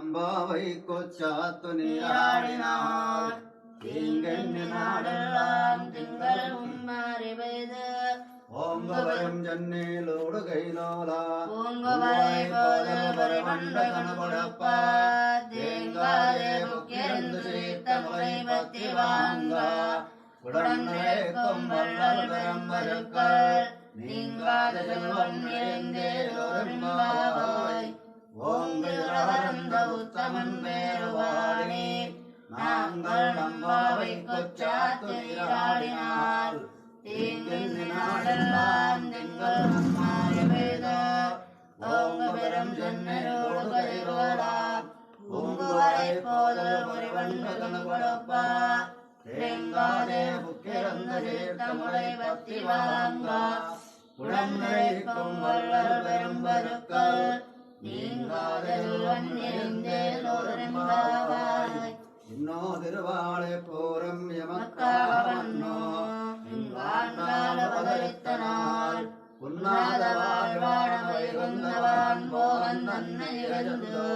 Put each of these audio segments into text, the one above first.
அம்பாவை கொச்சாத்து நீராடினாள் தீங்கெண்ணி நாடெல்லாம் திங்கள் உம்மாறி பெய்து ஓங்குவரும் ஜன்னேலோடு கைலோலா பூங்குவரை போது பரிமண்ட கணபடப்ப தேங்காதே முக்கிருந்து சீர்த்த முறை பத்தி வாங்க உடன்றைக்கும் வள்ளல் பெரும்பருக்கள் நீங்காத செல்வம் நிறைந்தேலோரும்பாவாய் ஓங்குகிறந்த உத்தமன் பேருவாடி நாங்கள் நம்பாவை கொச்சாத்து நீராடினால் தீங்கில் நாடெல்லாம் திங்கள் நம்மாய பெய்தோ ஓங்கு பெரும் ஜன்னலோடு கைரோடா பூங்குவரை போது முறிவண்டு கணபடப்பா தேங்காதே புக்கிரந்த சீர்த்த முறை பத்தி வாங்க உடன்றைக்கும் வள்ளல் பெரும்பருக்கள் நீங்காத செல்வம் நிறைந்தேலோரும்பாவாய் இன்னோ திருவாளை பூரம் எமக்காவன்னோ இங்காண்டால பதறித்தனால் உன்னாத வாழ்வான வைகுந்தவான் போகன் தன்னை இழந்தோ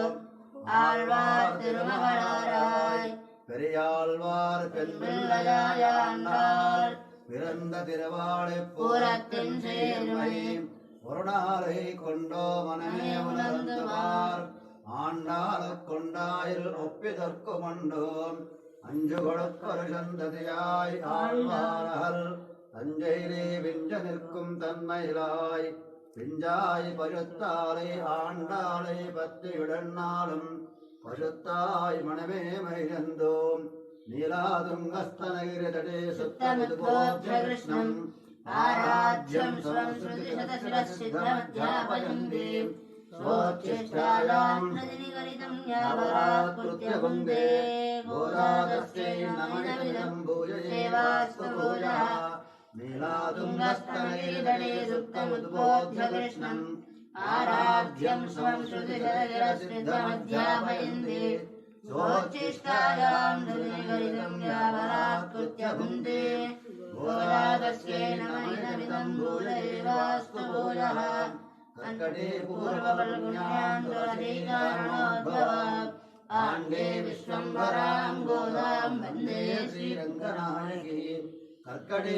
ஆழ்வார் திருமகளாராய் பெரியாழ்வார் பிள்ளையாயாண்டாள் பிறந்த திருவாளை பூரத்தின் சேர்மை ஒரு நாளை கொண்டோ மனமே உணர்ந்துவார் ஆண்டாள கொண்டாயில் ஒப்பிதற்கு மண்டோம் அஞ்சு கொடுக்கொரு சந்ததியாய் ஆழ்வார்கள் தஞ்சையிலே விஞ்ச நிற்கும் தன்மையிலாய் பிஞ்சாய் பருத்தாலை ஆண்டாளை பத்தி விடன்னாலும் பருத்தாய் மனமே மகிழ்ந்தோம் நீலாதுங்கஸ்தனகிரி தடே சுத்தமுது போற்ற கிருஷ்ணம் ஆராஜ்யம் ஸ்வம் ஸ்ருதி சதசிரசித்தமத்யாபயந்தி சோச்சிஷ்டாயாம் ரஜினிகரிதம் யாவராத்ருத்ய புங்கே கோதாதஸ்யை நமனிதமிதம் பூஜயேவாஸ்து பூஜா நீலாதுங்கஸ்தனகிரிதடே சுப்தமுத்போத்ய கிருஷ்ணம் ஆராஜ்யம் ஸ்வம் ஸ்ருதி சதசிரசித்தமத்யாபயந்தி சோச்சிஷ்டாயாம் ரஜினிகரிதம் யாவராத்ருத்ய புங்கே கோதாதஸ்யை நமனிதமிதம் பூஜயேவாஸ்து பூஜா கர்க்கடே பூர்வபல்குண்யாந்தோதீகாரணோद्भवात् आण्डे विश्वम्भरां गोदां वन्दे श्रीरङ्गनायकी कर्कटे